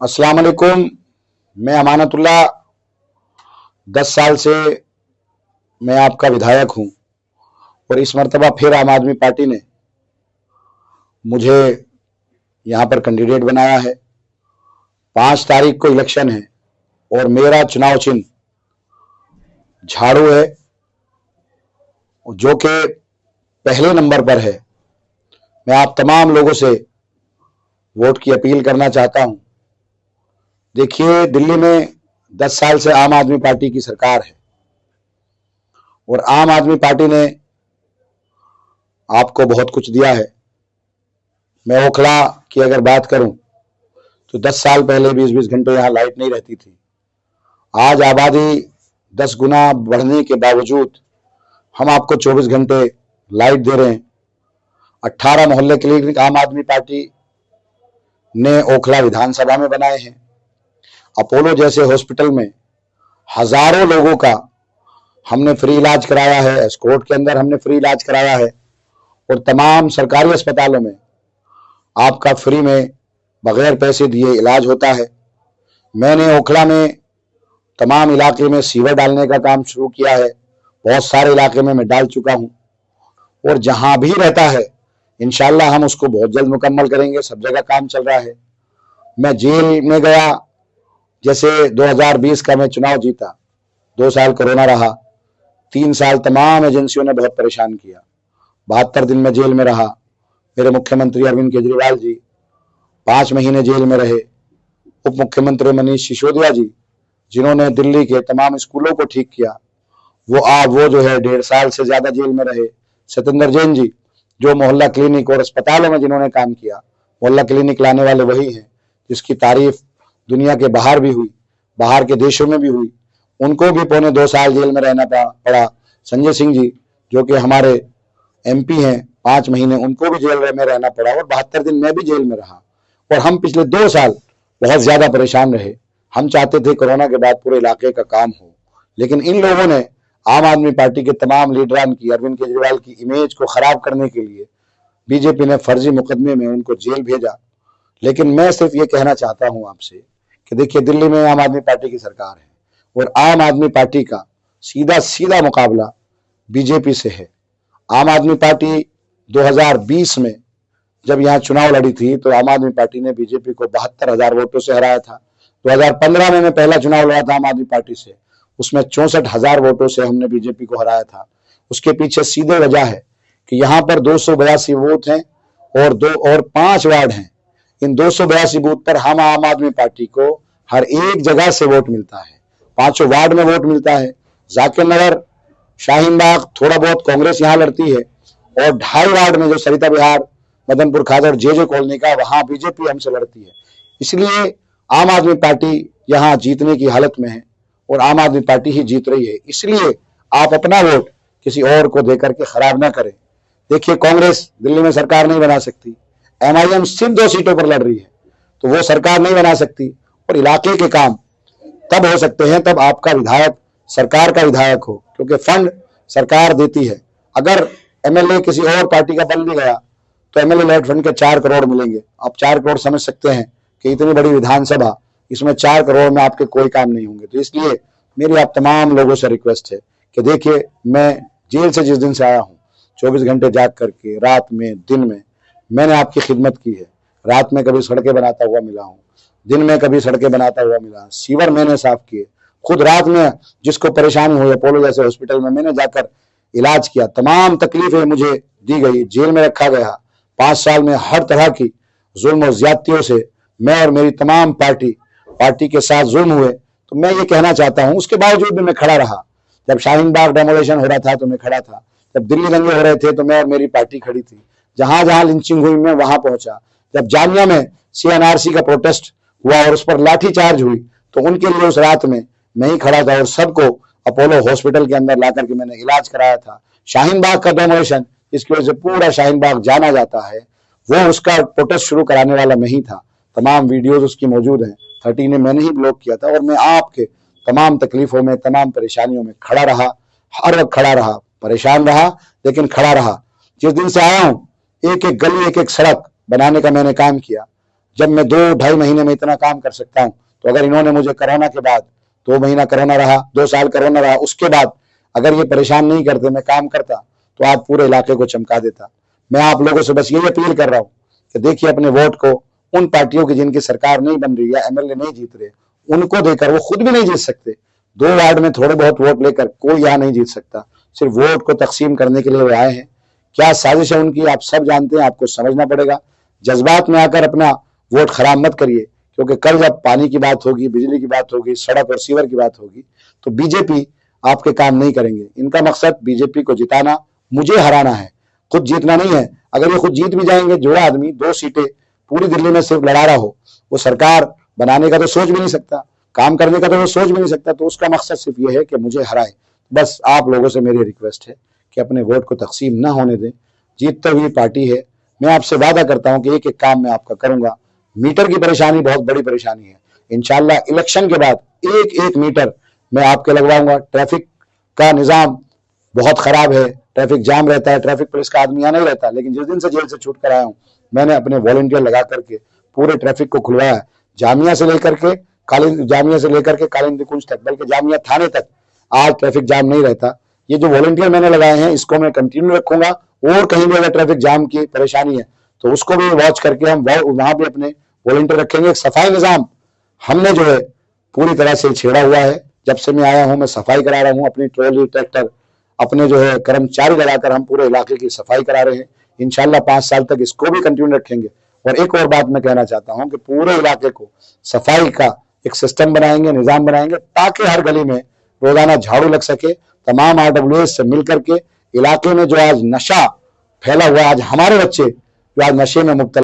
अस्सलाम वालेकुम। मैं अमानतुल्लाह 10 साल से मैं आपका विधायक हूं और इस मर्तबा फिर आम आदमी पार्टी ने मुझे यहां पर कैंडिडेट बनाया है। 5 तारीख को इलेक्शन है और मेरा चुनाव चिन्ह झाड़ू है जो कि पहले नंबर पर है। मैं आप तमाम लोगों से वोट की अपील करना चाहता हूं। देखिए, दिल्ली में 10 साल से आम आदमी पार्टी की सरकार है और आम आदमी पार्टी ने आपको बहुत कुछ दिया है। मैं ओखला की अगर बात करूं तो 10 साल पहले 20-20 घंटे यहां लाइट नहीं रहती थी। आज आबादी 10 गुना बढ़ने के बावजूद हम आपको 24 घंटे लाइट दे रहे हैं। 18 मोहल्ले क्लिनिक आम आदमी पार्टी ने ओखला विधानसभा में बनाए हैं। अपोलो जैसे हॉस्पिटल में हजारों लोगों का हमने फ्री इलाज कराया है। एस्कॉर्ट के अंदर हमने फ्री इलाज कराया है और तमाम सरकारी अस्पतालों में आपका फ्री में बगैर पैसे दिए इलाज होता है। मैंने ओखला में तमाम इलाके में सीवर डालने का काम शुरू किया है। बहुत सारे इलाके में मैं डाल चुका हूं और जहां भी रहता है इंशाल्लाह हम उसको बहुत जल्द मुकम्मल करेंगे। सब जगह काम चल रहा है। मैं जेल में गया, जैसे 2020 का मैं चुनाव जीता, 2 साल कोरोना रहा, 3 साल तमाम एजेंसियों ने बहुत परेशान किया, 72 दिन में जेल में रहा। मेरे मुख्यमंत्री अरविंद केजरीवाल जी 5 महीने जेल में रहे। उप मुख्यमंत्री मनीष सिसोदिया जी जिन्होंने दिल्ली के तमाम स्कूलों को ठीक किया, वो जो है 1.5 साल से ज्यादा जेल में रहे। सत्येंद्र जैन जी जो मोहल्ला क्लिनिक और अस्पतालों में जिन्होंने काम किया, मोहल्ला क्लिनिक लाने वाले वही हैं जिसकी तारीफ दुनिया के बाहर भी हुई, बाहर के देशों में भी हुई। उनको भी 2.25 साल जेल में रहना पड़ा। संजय सिंह जी जो कि हमारे MP हैं, 5 महीने उनको भी जेल में रहना पड़ा और 72 दिन मैं भी जेल में रहा। और हम पिछले 2 साल बहुत ज्यादा परेशान रहे। हम चाहते थे कोरोना के बाद पूरे इलाके का काम हो, लेकिन इन लोगों ने आम आदमी पार्टी के तमाम लीडरान की, अरविंद केजरीवाल की इमेज को खराब करने के लिए बीजेपी ने फर्जी मुकदमे में उनको जेल भेजा। लेकिन मैं सिर्फ ये कहना चाहता हूं आपसे कि देखिए, दिल्ली में आम आदमी पार्टी की सरकार है और आम आदमी पार्टी का सीधा सीधा मुकाबला बीजेपी से है। आम आदमी पार्टी 2020 में जब यहाँ चुनाव लड़ी थी तो आम आदमी पार्टी ने बीजेपी को 72,000 वोटों से हराया था। 2015 में मैं पहला चुनाव लड़ा था आम आदमी पार्टी से, उसमें 64,000 वोटों से हमने बीजेपी को हराया था। उसके पीछे सीधे वजह है कि यहाँ पर 282 बूथ हैं और 5 वार्ड हैं। इन 282 बूथ पर हम आम आदमी पार्टी को हर एक जगह से वोट मिलता है। 5 वार्ड में वोट मिलता है। जाकिर नगर, शाहीन बाग, थोड़ा बहुत कांग्रेस यहाँ लड़ती है और 2.5 वार्ड में जो सरिता विहार, मदनपुर खादर, जे कॉलोनी का, वहां बीजेपी हमसे लड़ती है। इसलिए आम आदमी पार्टी यहाँ जीतने की हालत में है और आम आदमी पार्टी ही जीत रही है। इसलिए आप अपना वोट किसी और को देकर के खराब ना करें। देखिए, कांग्रेस दिल्ली में सरकार नहीं बना सकती। MIM सिर्फ 2 सीटों पर लड़ रही है तो वो सरकार नहीं बना सकती। और इलाके के काम तब हो सकते हैं तब आपका विधायक सरकार का विधायक हो, क्योंकि फंड सरकार देती है। अगर MLA किसी और पार्टी का बन भी गया तो MLA लेट फंड के 4 करोड़ मिलेंगे। आप 4 करोड़ समझ सकते हैं कि इतनी बड़ी विधानसभा, इसमें 4 करोड़ में आपके कोई काम नहीं होंगे। तो इसलिए मेरी आप तमाम लोगों से रिक्वेस्ट है कि देखिए, मैं जेल से जिस दिन से आया हूँ 24 घंटे जाग करके, रात में दिन में मैंने आपकी खिदमत की है। रात में कभी सड़कें बनाता हुआ मिला हूँ, दिन में कभी सड़कें बनाता हुआ मिला, सीवर मैंने साफ किए। खुद रात में जिसको परेशानी हुई अपोलो जैसे हॉस्पिटल में मैंने जाकर इलाज किया। तमाम तकलीफें मुझे दी गई, जेल में रखा गया। 5 साल में हर तरह की जुल्म और ज्यादतियों से मैं और मेरी तमाम पार्टी के साथ जुल्म हुए। तो मैं ये कहना चाहता हूं, उसके बावजूद भी मैं खड़ा रहा। जब शाहीन बाग डेमोलेशन हो रहा था तो मैं खड़ा था। जब दिल्ली दंगे हो रहे थे तो मैं और मेरी पार्टी खड़ी थी। जहां जहां लिंचिंग हुई मैं वहां पहुंचा। जब जामिया में CNRC का प्रोटेस्ट हुआ और उस पर लाठीचार्ज हुई तो उनके लिए उस रात में मैं ही खड़ा था और सबको अपोलो हॉस्पिटल के अंदर ला करके मैंने इलाज कराया था। शाहीन बाग का डेमोलेशन, इसकी वजह से पूरा शाहीन बाग जाना जाता है, वो उसका प्रोटेस्ट शुरू कराने वाला मैं ही था। तमाम वीडियोज उसकी मौजूद हैं। 30 ने मैंने ही ब्लॉक किया था और मैं आपके तमाम तकलीफों में, तमाम परेशानियों में खड़ा रहा, हर वक्त खड़ा रहा, परेशान रहा लेकिन खड़ा रहा। जिस दिन से आया हूं एक एक गली, एक एक सड़क बनाने का मैंने काम किया। जब मैं 2-2.5 महीने में इतना काम कर सकता हूं, तो अगर इन्होंने मुझे कोरोना के बाद 2 महीना कोरोना रहा, 2 साल कोरोना रहा, उसके बाद अगर ये परेशान नहीं करते, मैं काम करता, तो आज पूरे इलाके को चमका देता। मैं आप लोगों से बस यही अपील कर रहा हूं कि देखिए अपने वोट को उन पार्टियों की जिनकी सरकार नहीं बन रही या एमएलए नहीं जीत रहे, उनको देकर, वो खुद भी नहीं जीत सकते। 2 वार्ड में थोड़े बहुत वोट लेकर कोई यहां नहीं जीत सकता। सिर्फ वोट को तकसीम करने के लिए वो आए हैं। क्या साजिश है उनकी, आप सब जानते हैं, आपको समझना पड़ेगा। जज्बात में आकर अपना वोट खराब मत करिए, क्योंकि कल जब पानी की बात होगी, बिजली की बात होगी, सड़क और सीवर की बात होगी, तो बीजेपी आपके काम नहीं करेंगे। इनका मकसद बीजेपी को जिताना, मुझे हराना है, खुद जीतना नहीं है। अगर ये खुद जीत भी जाएंगे, जोड़ा आदमी 2 सीटें पूरी दिल्ली में सिर्फ लड़ा रहा हो, वो सरकार बनाने का तो सोच भी नहीं सकता, काम करने का तो वो सोच भी नहीं सकता, तो उसका मकसद सिर्फ ये है कि मुझे हराए। बस आप लोगों से मेरी रिक्वेस्ट है कि अपने वोट को तकसीम ना होने दें। जीतती हुई पार्टी है, मैं आपसे वादा करता हूं कि एक एक काम मैं आपका करूंगा। मीटर की परेशानी बहुत बड़ी परेशानी है, इंशाल्लाह इलेक्शन के बाद एक एक मीटर मैं आपके लगवाऊंगा। ट्रैफिक का निजाम बहुत खराब है, ट्रैफिक जाम रहता है, ट्रैफिक पुलिस का आदमी यहाँ नहीं रहता। लेकिन जिस दिन से जेल से छूट कर आया हूँ, मैंने अपने वॉलंटियर लगा करके पूरे ट्रैफिक को खुलवाया। जामिया से लेकर के कालिंदी कुंज तक, बल्कि जामिया थाने तक आज ट्रैफिक जाम नहीं रहता। ये जो वॉलंटियर मैंने लगाए हैं, इसको मैं कंटिन्यू रखूंगा। और कहीं भी अगर ट्रैफिक जाम की परेशानी है, तो उसको भी वॉच करके हम वहां भी अपने वॉलंटियर रखेंगे। सफाई निजाम हमने जो है पूरी तरह से छेड़ा हुआ है। जब से मैं आया हूं, मैं सफाई करा रहा हूं, अपनी ट्रॉली, ट्रैक्टर, अपने जो है कर्मचारी लगाकर हम पूरे इलाके की सफाई करा रहे हैं। इंशाल्लाह 5 साल तक इसको भी कंटिन्यू रखेंगे। और एक और बात मैं कहना चाहता हूं कि पूरे इलाके को सफाई का एक सिस्टम बनाएंगे, निजाम बनाएंगे, ताकि हर गली में रोजाना झाड़ू लग सके। तमाम आरडब्ल्यूएस से मिलकर के इलाके में जो आज नशा फैला हुआ है, आज हमारे बच्चे जो आज नशे में मुब्तला